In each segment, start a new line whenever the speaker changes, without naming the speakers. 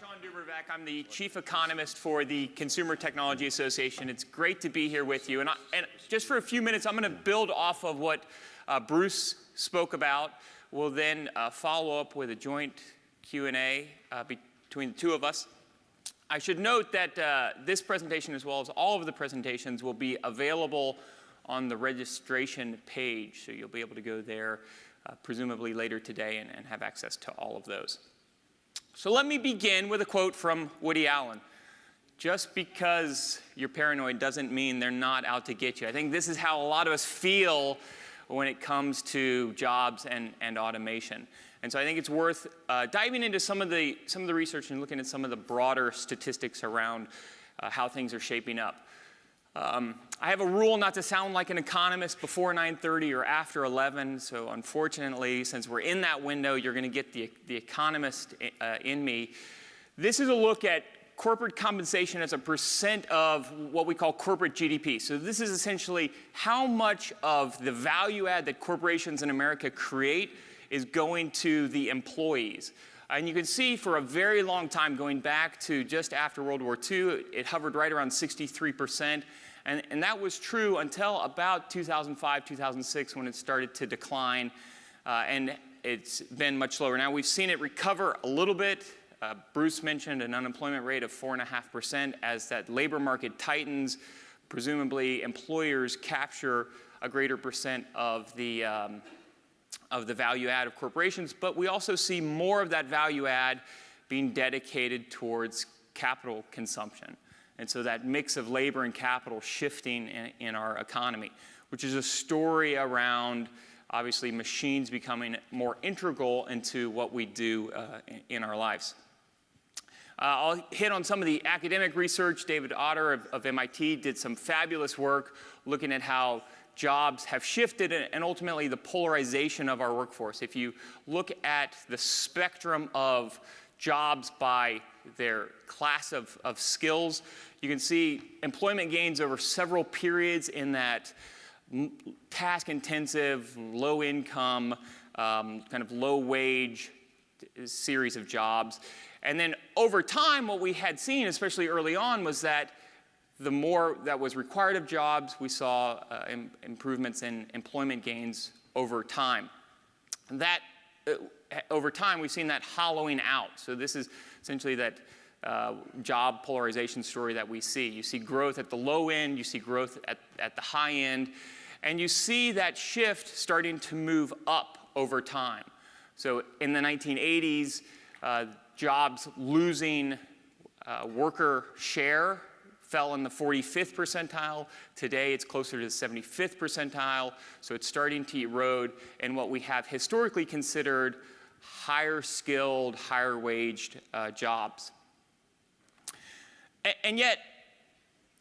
Shawn DuBravac. I'm the chief economist for the Consumer Technology Association. It's great to be here with you. And just for a few minutes, I'm going to build off of what Bruce spoke about. We'll then follow up with a joint Q&A between the two of us. I should note that this presentation, as well as all of the presentations, will be available on the registration page. So you'll be able to go there presumably later today and have access to all of those. So let me begin with a quote from Woody Allen. Just because you're paranoid doesn't mean they're not out to get you. I think this is how a lot of us feel when it comes to jobs and automation. And so I think it's worth diving into some of the research and looking at some of the broader statistics around how things are shaping up. I have a rule not to sound like an economist before 9:30 or after 11, so unfortunately, since we're in that window, you're going to get the economist in me. This is a look at corporate compensation as a percent of what we call corporate GDP. So this is essentially how much of the value add that corporations in America create is going to the employees. And you can see for a very long time, going back to just after World War II, it hovered right around 63%. And that was true until about 2005, 2006, when it started to decline. And it's been much slower. Now, we've seen it recover a little bit. Bruce mentioned an unemployment rate of 4.5%. As that labor market tightens, presumably employers capture a greater percent of the value add of corporations, but we also see more of that value add being dedicated towards capital consumption. And so that mix of labor and capital shifting in our economy, which is a story around, obviously, machines becoming more integral into what we do in our lives. I'll hit on some of the academic research. David Otter of MIT did some fabulous work looking at how jobs have shifted and ultimately the polarization of our workforce. If you look at the spectrum of jobs by their class of skills, you can see employment gains over several periods in that task-intensive, low-income, kind of low-wage series of jobs. And then over time, what we had seen, especially early on, was that the more that was required of jobs, we saw improvements in employment gains over time. That, over time, we've seen that hollowing out. So this is essentially that job polarization story that we see. You see growth at the low end, you see growth at the high end, and you see that shift starting to move up over time. So in the 1980s, jobs losing worker share fell in the 45th percentile. Today, it's closer to the 75th percentile. So it's starting to erode in what we have historically considered higher skilled, higher waged jobs. And yet,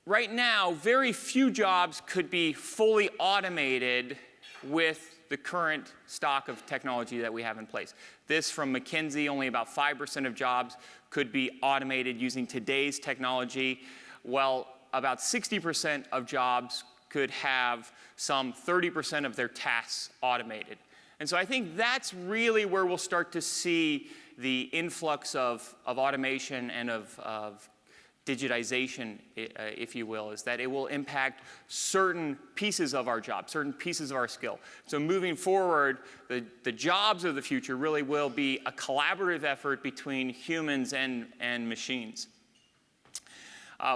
right now, very few jobs could be fully automated with the current stock of technology that we have in place. This from McKinsey, only about 5% of jobs could be automated using today's technology, while about 60% of jobs could have some 30% of their tasks automated. And so I think that's really where we'll start to see the influx of automation and of digitization, if you will, is that it will impact certain pieces of our job, certain pieces of our skill. So moving forward, the jobs of the future really will be a collaborative effort between humans and machines.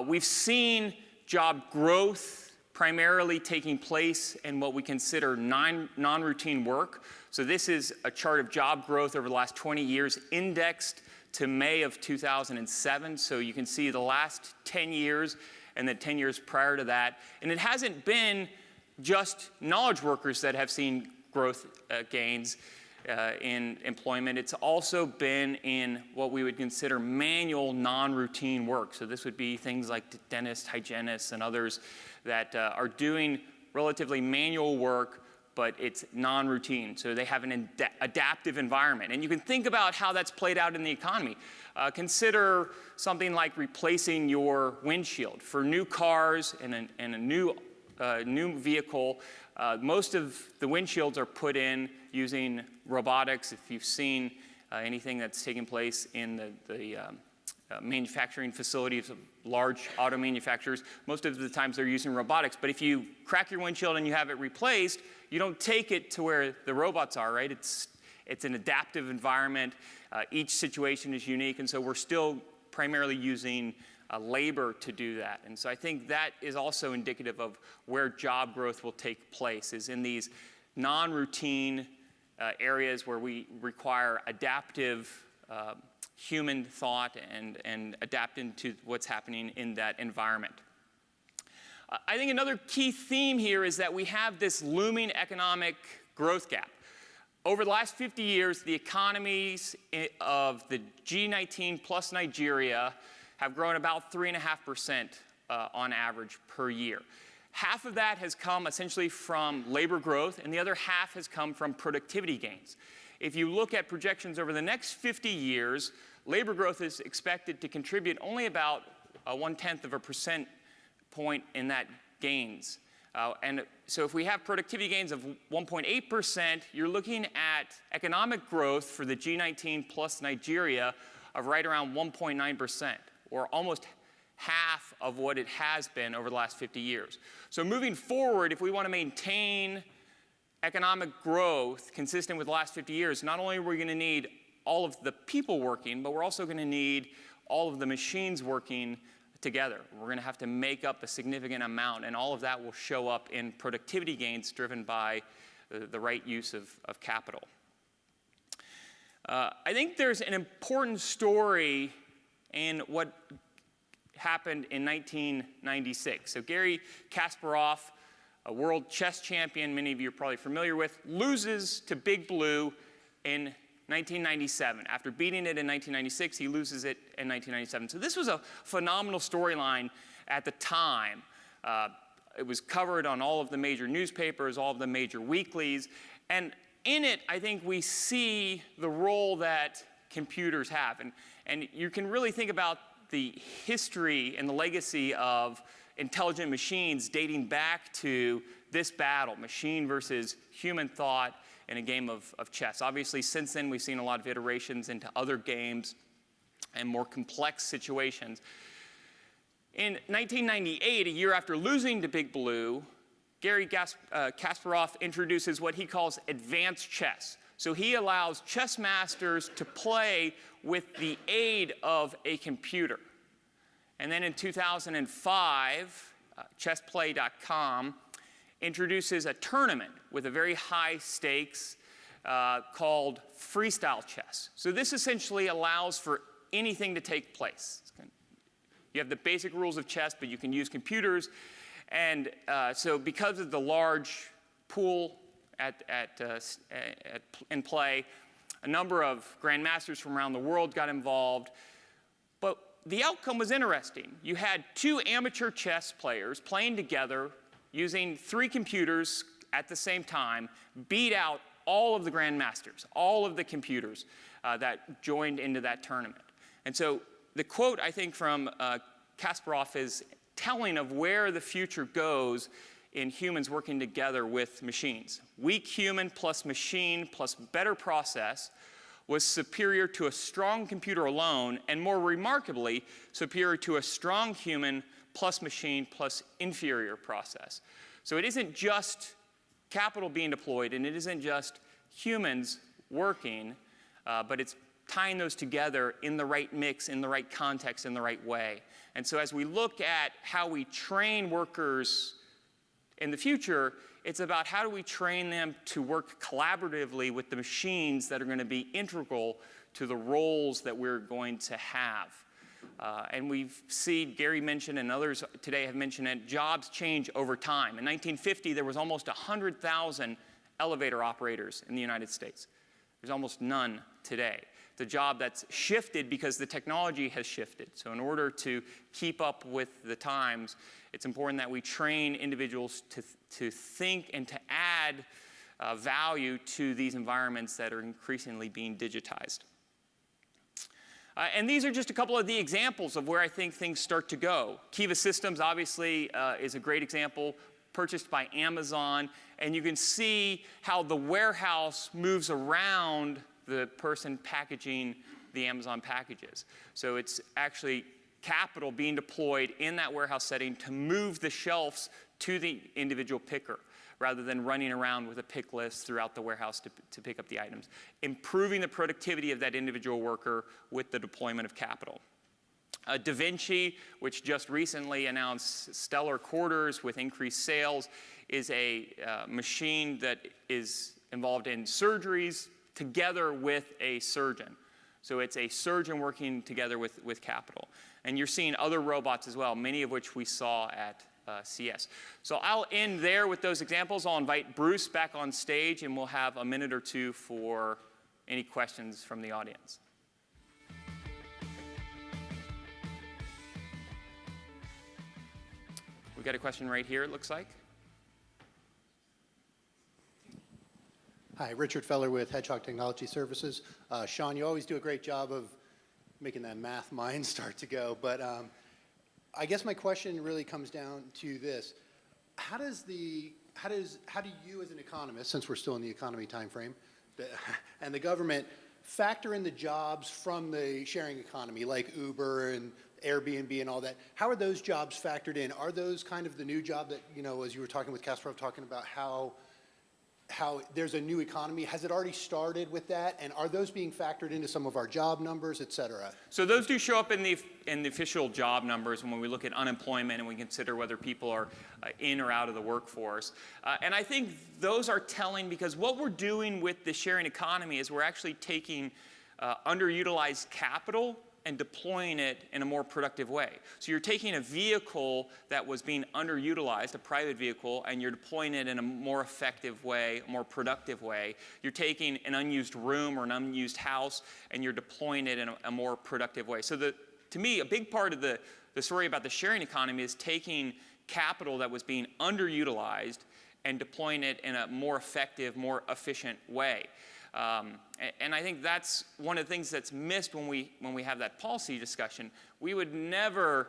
We've seen job growth primarily taking place in what we consider non-routine work. So this is a chart of job growth over the last 20 years indexed to May of 2007. So you can see the last 10 years and the 10 years prior to that. And it hasn't been just knowledge workers that have seen growth gains in employment. It's also been in what we would consider manual, non-routine work. So this would be things like dentists, hygienists, and others that are doing relatively manual work, but it's non-routine. So they have an adaptive environment. And you can think about how that's played out in the economy. Consider something like replacing your windshield. For new cars and a new vehicle, most of the windshields are put in using robotics. If you've seen anything that's taken place in the manufacturing facilities of large auto manufacturers. Most of the times they're using robotics, but if you crack your windshield and you have it replaced, you don't take it to where the robots are, right? It's an adaptive environment. Each situation is unique, and so we're still primarily using labor to do that. And so I think that is also indicative of where job growth will take place, is in these non-routine areas where we require adaptive human thought and adapting to what's happening in that environment. I think another key theme here is that we have this looming economic growth gap. Over the last 50 years, the economies of the G19 plus Nigeria have grown about 3.5% on average per year. Half of that has come essentially from labor growth, and the other half has come from productivity gains. If you look at projections over the next 50 years, labor growth is expected to contribute only about 1/10 of a percent point in that gains. And so if we have productivity gains of 1.8%, you're looking at economic growth for the G19 plus Nigeria of right around 1.9%, or almost half of what it has been over the last 50 years. So moving forward, if we want to maintain economic growth consistent with the last 50 years, not only are we going to need all of the people working, but we're also going to need all of the machines working together. We're going to have to make up a significant amount, and all of that will show up in productivity gains driven by the right use of capital. I think there's an important story in what happened in 1996. So Garry Kasparov, a world chess champion many of you are probably familiar with, loses to Big Blue in 1997. After beating it in 1996, he loses it in 1997. So this was a phenomenal storyline at the time. It was covered on all of the major newspapers, all of the major weeklies, and in it, I think we see the role that computers have. And you can really think about the history and the legacy of intelligent machines dating back to this battle, machine versus human thought in a game of chess. Obviously, since then, we've seen a lot of iterations into other games and more complex situations. In 1998, a year after losing to Big Blue, Garry Kasparov introduces what he calls advanced chess. So he allows chess masters to play with the aid of a computer. And then in 2005, chessplay.com introduces a tournament with a very high stakes called freestyle chess. So this essentially allows for anything to take place. You have the basic rules of chess, but you can use computers. And so because of the large pool in play, a number of grandmasters from around the world got involved. But the outcome was interesting. You had two amateur chess players playing together using 3 computers at the same time, beat out all of the grandmasters, all of the computers that joined into that tournament. And so the quote, I think, from Kasparov is telling of where the future goes in humans working together with machines. Weak human plus machine plus better process was superior to a strong computer alone, and more remarkably, superior to a strong human plus machine plus inferior process. So it isn't just capital being deployed, and it isn't just humans working, but it's tying those together in the right mix, in the right context, in the right way. And so as we look at how we train workers in the future, it's about how do we train them to work collaboratively with the machines that are going to be integral to the roles that we're going to have. And we've seen, Garry mentioned and others today have mentioned that jobs change over time. In 1950, there was almost 100,000 elevator operators in the United States. There's almost none today. The job that's shifted because the technology has shifted. So in order to keep up with the times, it's important that we train individuals to think and to add value to these environments that are increasingly being digitized. And these are just a couple of the examples of where I think things start to go. Kiva Systems, obviously, is a great example, purchased by Amazon. And you can see how the warehouse moves around the person packaging the Amazon packages. So it's actually capital being deployed in that warehouse setting to move the shelves to the individual picker, rather than running around with a pick list throughout the warehouse to pick up the items, improving the productivity of that individual worker with the deployment of capital. DaVinci, which just recently announced stellar quarters with increased sales, is a machine that is involved in surgeries together with a surgeon. So it's a surgeon working together with capital. And you're seeing other robots as well, many of which we saw at CS. So I'll end there with those examples. I'll invite Bruce back on stage, and we'll have a minute or two for any questions from the audience. We've got a question right here, it looks like.
Hi, Richard Feller with Hedgehog Technology Services. Shawn, you always do a great job of making that math mind start to go, but I guess my question really comes down to this. How do you as an economist, since we're still in the economy time frame, and the government factor in the jobs from the sharing economy, like Uber and Airbnb and all that? How are those jobs factored in? Are those kind of the new job that, you know, as you were talking with Kasparov, talking about how there's a new economy? Has it already started with that? And are those being factored into some of our job numbers, et cetera?
So those do show up in the official job numbers when we look at unemployment and we consider whether people are in or out of the workforce. And I think those are telling, because what we're doing with the sharing economy is we're actually taking underutilized capital and deploying it in a more productive way. So you're taking a vehicle that was being underutilized, a private vehicle, and you're deploying it in a more effective way, a more productive way. You're taking an unused room or an unused house, and you're deploying it in a more productive way. So to me, a big part of the story about the sharing economy is taking capital that was being underutilized and deploying it in a more effective, more efficient way. And I think that's one of the things that's missed when we have that policy discussion. We would never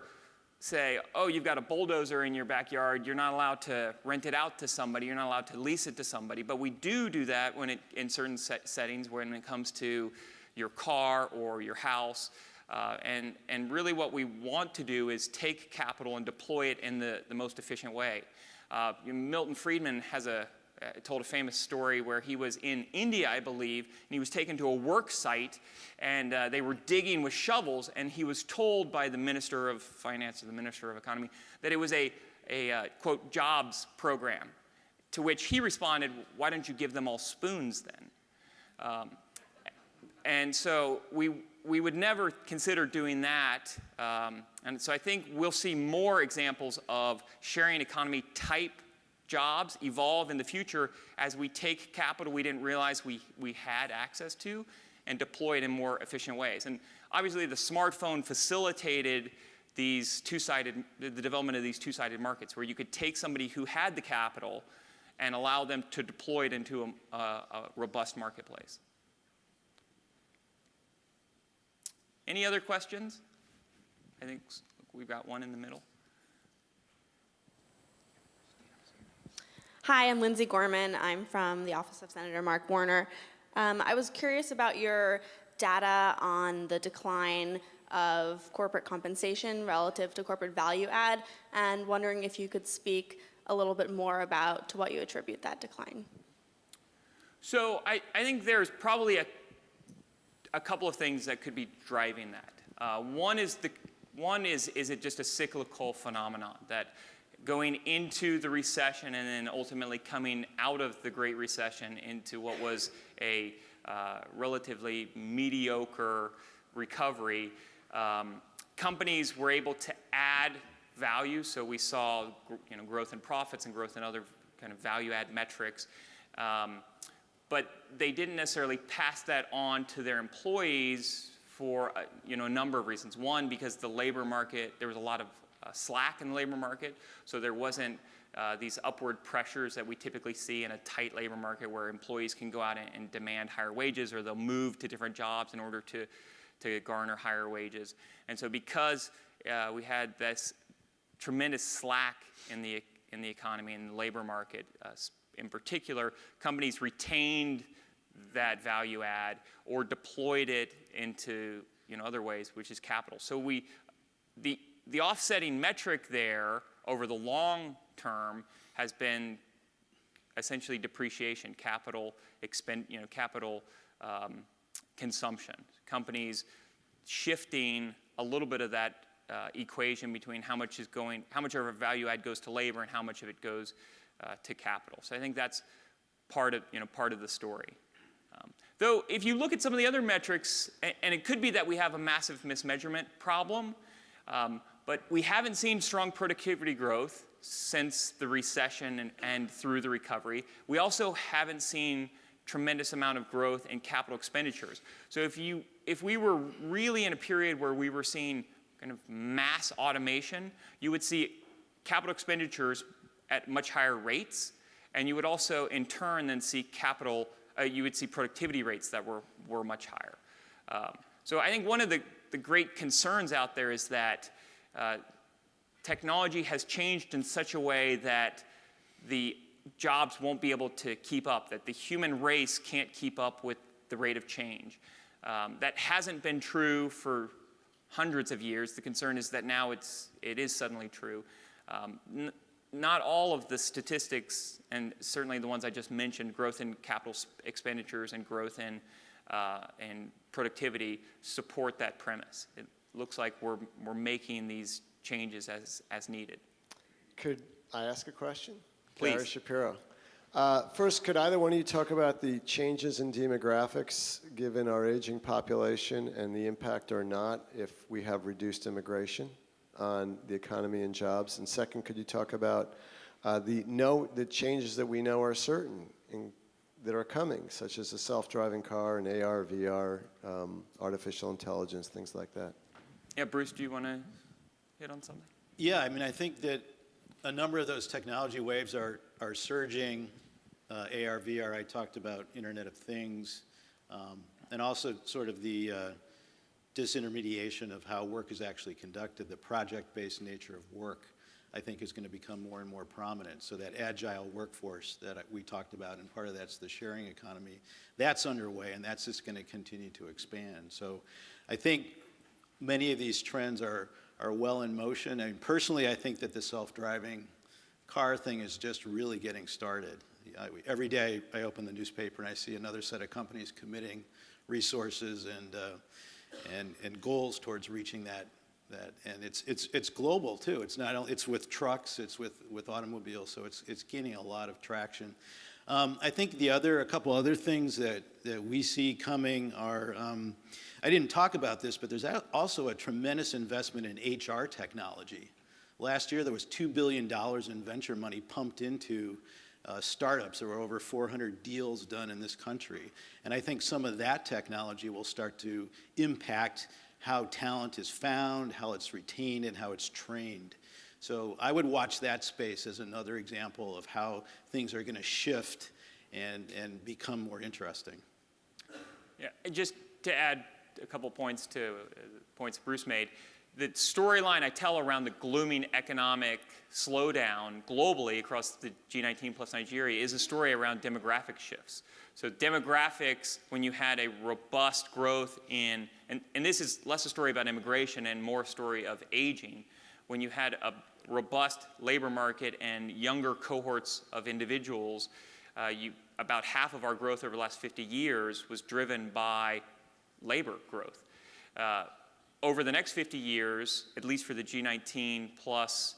say, oh, you've got a bulldozer in your backyard, you're not allowed to rent it out to somebody, you're not allowed to lease it to somebody. But we do that in certain settings when it comes to your car or your house. And really what we want to do is take capital and deploy it in the most efficient way. Milton Friedman told a famous story where he was in India, I believe, and he was taken to a work site, and they were digging with shovels, and he was told by the Minister of Finance or the Minister of Economy that it was a quote, jobs program, to which he responded, why don't you give them all spoons then? And so we would never consider doing that. And so I think we'll see more examples of sharing economy type jobs evolve in the future as we take capital we didn't realize we had access to and deploy it in more efficient ways. And obviously the smartphone facilitated the development of these two-sided markets, where you could take somebody who had the capital and allow them to deploy it into a robust marketplace. Any other questions? I think we've got one in the middle.
Hi, I'm Lindsay Gorman. I'm from the Office of Senator Mark Warner. I was curious about your data on the decline of corporate compensation relative to corporate value add, and wondering if you could speak a little bit more about to what you attribute that decline.
So I think there's probably a couple of things that could be driving that. One is it just a cyclical phenomenon that going into the recession and then ultimately coming out of the Great Recession into what was a relatively mediocre recovery, companies were able to add value. So we saw growth in profits and growth in other kind of value add metrics. But they didn't necessarily pass that on to their employees for a number of reasons. One, because the labor market, there was a lot of slack in the labor market, so there wasn't these upward pressures that we typically see in a tight labor market where employees can go out and demand higher wages, or they'll move to different jobs in order to garner higher wages. And so because we had this tremendous slack in the economy and the labor market, in particular, companies retained that value add or deployed it into other ways, which is capital. So the offsetting metric there over the long term has been essentially depreciation, capital consumption. Companies shifting a little bit of that equation between how much of a value add goes to labor and how much of it goes to capital. So I think that's part of the story. Though if you look at some of the other metrics, and it could be that we have a massive mismeasurement problem, but we haven't seen strong productivity growth since the recession and through the recovery. We also haven't seen tremendous amount of growth in capital expenditures. So if we were really in a period where we were seeing kind of mass automation, you would see capital expenditures at much higher rates, and you would also in turn then see you would see productivity rates that were much higher. So I think one of the great concerns out there is that technology has changed in such a way that the jobs won't be able to keep up, that the human race can't keep up with the rate of change. That hasn't been true for hundreds of years. The concern is that now it is suddenly true. Not all of the statistics, and certainly the ones I just mentioned, growth in capital expenditures and growth in productivity, support that premise. It looks like we're making these changes as needed.
Could I ask a question?
Please.
Gary Shapiro. First, could either one of you talk about the changes in demographics given our aging population and the impact or not if we have reduced immigration on the economy and jobs? And second, could you talk about the changes that we know are certain that are coming, such as a self-driving car and AR, VR, artificial intelligence, things like that?
Yeah, Bruce, do you want to hit on something?
Yeah, I mean, I think that a number of those technology waves are surging. AR, VR, I talked about Internet of Things, and also sort of the disintermediation of how work is actually conducted. The project-based nature of work, I think, is going to become more and more prominent. So that agile workforce that we talked about, and part of that's the sharing economy, that's underway, and that's just going to continue to expand. So I think many of these trends are well in motion. I mean, personally, I think that the self-driving car thing is just really getting started. Every day I open the newspaper and I see another set of companies committing resources and goals towards reaching that. And it's global too. It's not only, it's with trucks, it's with automobiles, so it's gaining a lot of traction. I think a couple other things that we see coming are, I didn't talk about this, but there's also a tremendous investment in HR technology. Last year there was $2 billion in venture money pumped into startups. There were over 400 deals done in this country. And I think some of that technology will start to impact how talent is found, how it's retained, and how it's trained. So I would watch that space as another example of how things are going to shift and become more interesting.
Yeah, and just to add a couple points to points Bruce made, the storyline I tell around the glooming economic slowdown globally across the G19 plus Nigeria is a story around demographic shifts. So demographics, when you had a robust growth in, and this is less a story about immigration and more a story of aging, when you had a robust labor market and younger cohorts of individuals, about half of our growth over the last 50 years was driven by labor growth. Over the next 50 years, at least for the G19 plus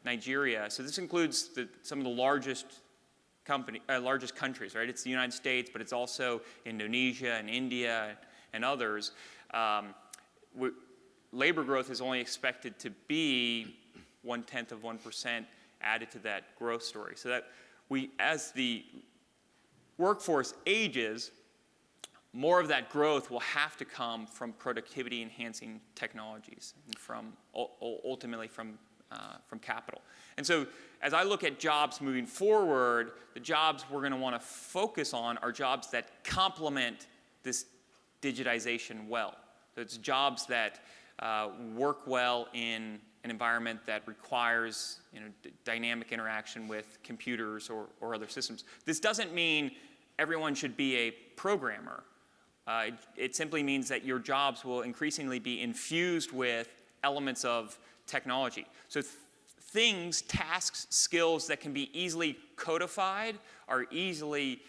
Nigeria, so this includes some of the largest countries, right? It's the United States, but it's also Indonesia and India and others. Labor growth is only expected to be 0.1% added to that growth story. So that as the workforce ages, more of that growth will have to come from productivity-enhancing technologies and ultimately from capital. And so as I look at jobs moving forward, the jobs we're going to want to focus on are jobs that complement this digitization well. So it's jobs that work well in an environment that requires dynamic interaction with computers or other systems. This doesn't mean everyone should be a programmer. It simply means that your jobs will increasingly be infused with elements of technology. So things, tasks, skills that can be easily codified are easily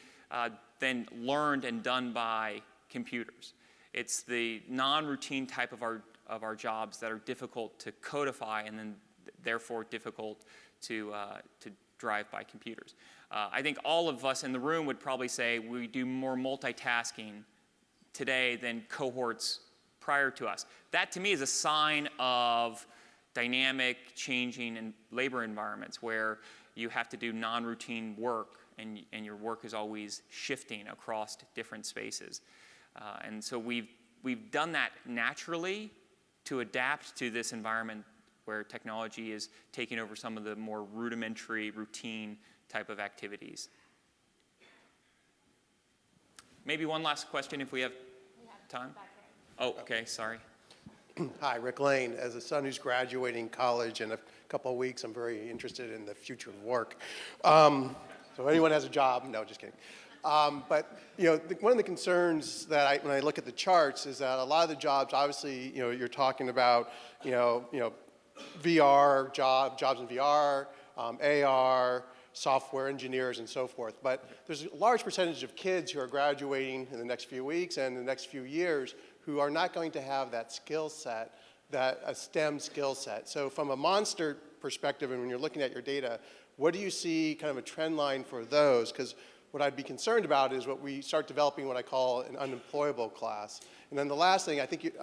then learned and done by computers. It's the non-routine type of our jobs that are difficult to codify and then therefore difficult to drive by computers. I think all of us in the room would probably say we do more multitasking today than cohorts prior to us. That to me is a sign of dynamic, changing and labor environments where you have to do non-routine work and your work is always shifting across different spaces. And so we've done that naturally to adapt to this environment where technology is taking over some of the more rudimentary, routine type of activities. Maybe one last question if we have time. Oh, okay, sorry.
Hi, Rick Lane. As a son who's graduating college in a couple of weeks, I'm very interested in the future of work. So anyone has a job? No, just kidding. But one of the concerns that when I look at the charts is that a lot of the jobs, obviously, you're talking about, VR jobs in VR, AR, software engineers, and so forth. But there's a large percentage of kids who are graduating in the next few weeks and the next few years who are not going to have that skill set, a STEM skill set. So from a Monster perspective, and when you're looking at your data, what do you see kind of a trend line for those? Because what I'd be concerned about is what we start developing what I call an unemployable class. And then the last thing, I think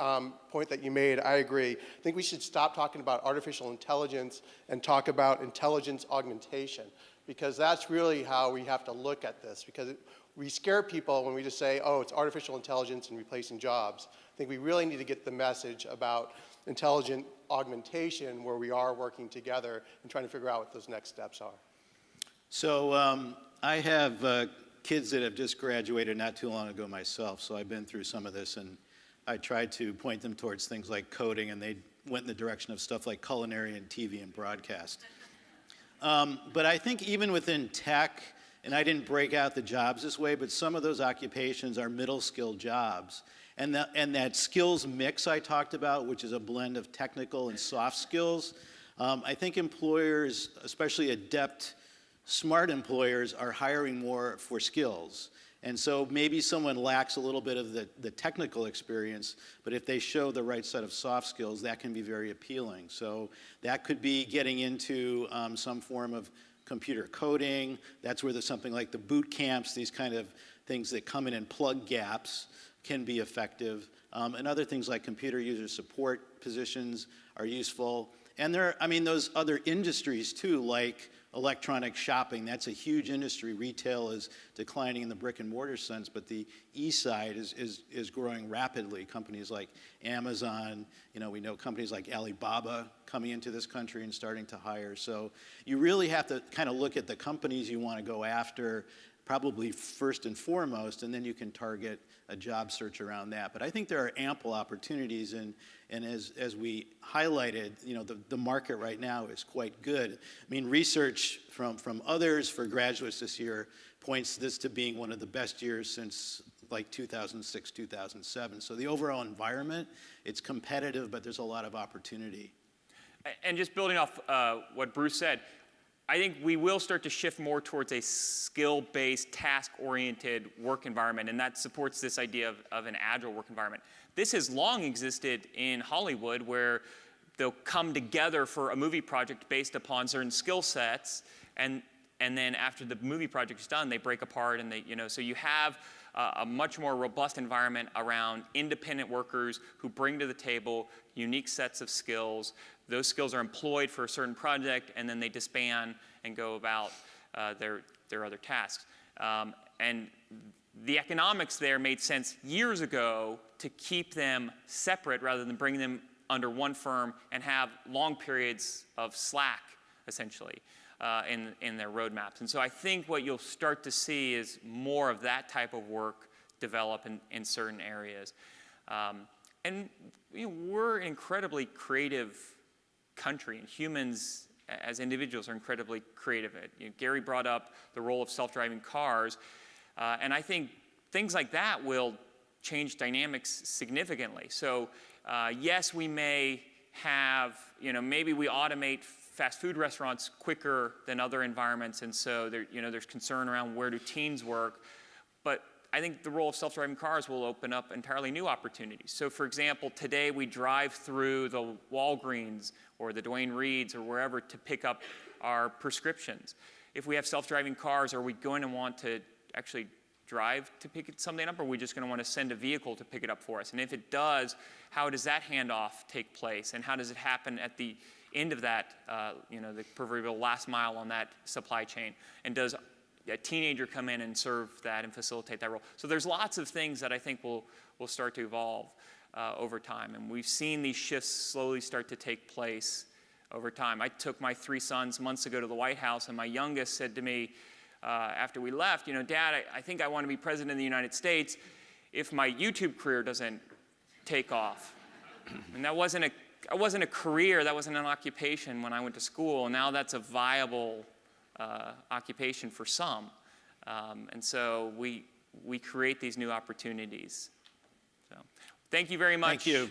point that you made, I agree. I think we should stop talking about artificial intelligence and talk about intelligence augmentation, because that's really how we have to look at this, because we scare people when we just say, oh, it's artificial intelligence and replacing jobs. I think we really need to get the message about intelligent augmentation where we are working together and trying to figure out what those next steps are.
So I have kids that have just graduated not too long ago myself, so I've been through some of this, and I tried to point them towards things like coding, and they went in the direction of stuff like culinary and TV and broadcast. But I think even within tech, and I didn't break out the jobs this way, but some of those occupations are middle skill jobs. And that skills mix I talked about, which is a blend of technical and soft skills, I think employers, especially adept, smart employers, are hiring more for skills. And so maybe someone lacks a little bit of the technical experience, but if they show the right set of soft skills, that can be very appealing. So that could be getting into some form of computer coding. That's where there's something like the boot camps, these kind of things that come in and plug gaps can be effective. And other things like computer user support positions are useful. And those other industries too, like electronic shopping, that's a huge industry. Retail is declining in the brick and mortar sense, but the e-side is growing rapidly. Companies like Amazon, we know companies like Alibaba coming into this country and starting to hire. So you really have to kind of look at the companies you want to go after, probably first and foremost, and then you can target a job search around that. But I think there are ample opportunities, and as we highlighted, the market right now is quite good. I mean, research from others for graduates this year points this to being one of the best years since like 2006, 2007. So the overall environment, it's competitive, but there's a lot of opportunity.
And just building off what Bruce said, I think we will start to shift more towards a skill-based, task-oriented work environment, and that supports this idea of an agile work environment. This has long existed in Hollywood, where they'll come together for a movie project based upon certain skill sets, and then after the movie project is done, they break apart, and so you have a much more robust environment around independent workers who bring to the table unique sets of skills. Those skills are employed for a certain project, and then they disband and go about their other tasks. And the economics there made sense years ago to keep them separate rather than bring them under one firm and have long periods of slack, essentially, in their roadmaps. And so I think what you'll start to see is more of that type of work develop in certain areas. And we're an incredibly creative country, and humans as individuals are incredibly creative. Gary brought up the role of self-driving cars. And I think things like that will change dynamics significantly. So yes, we may have, maybe we automate fast food restaurants quicker than other environments, and so there, there's concern around where do teens work. But I think the role of self-driving cars will open up entirely new opportunities. So for example, today we drive through the Walgreens or the Duane Reads or wherever to pick up our prescriptions. If we have self-driving cars, are we going to want to actually drive to pick something up, or are we just going to want to send a vehicle to pick it up for us? And if it does, how does that handoff take place? And how does it happen at the end of that, the proverbial last mile on that supply chain? And does a teenager come in and serve that and facilitate that role? So there's lots of things that I think will start to evolve over time. And we've seen these shifts slowly start to take place over time. I took my 3 sons months ago to the White House, and my youngest said to me after we left, Dad, I think I want to be president of the United States if my YouTube career doesn't take off. And that wasn't a career, that wasn't an occupation when I went to school. And now that's a viable occupation for some. And so we create these new opportunities. So thank you very much.
Thank you.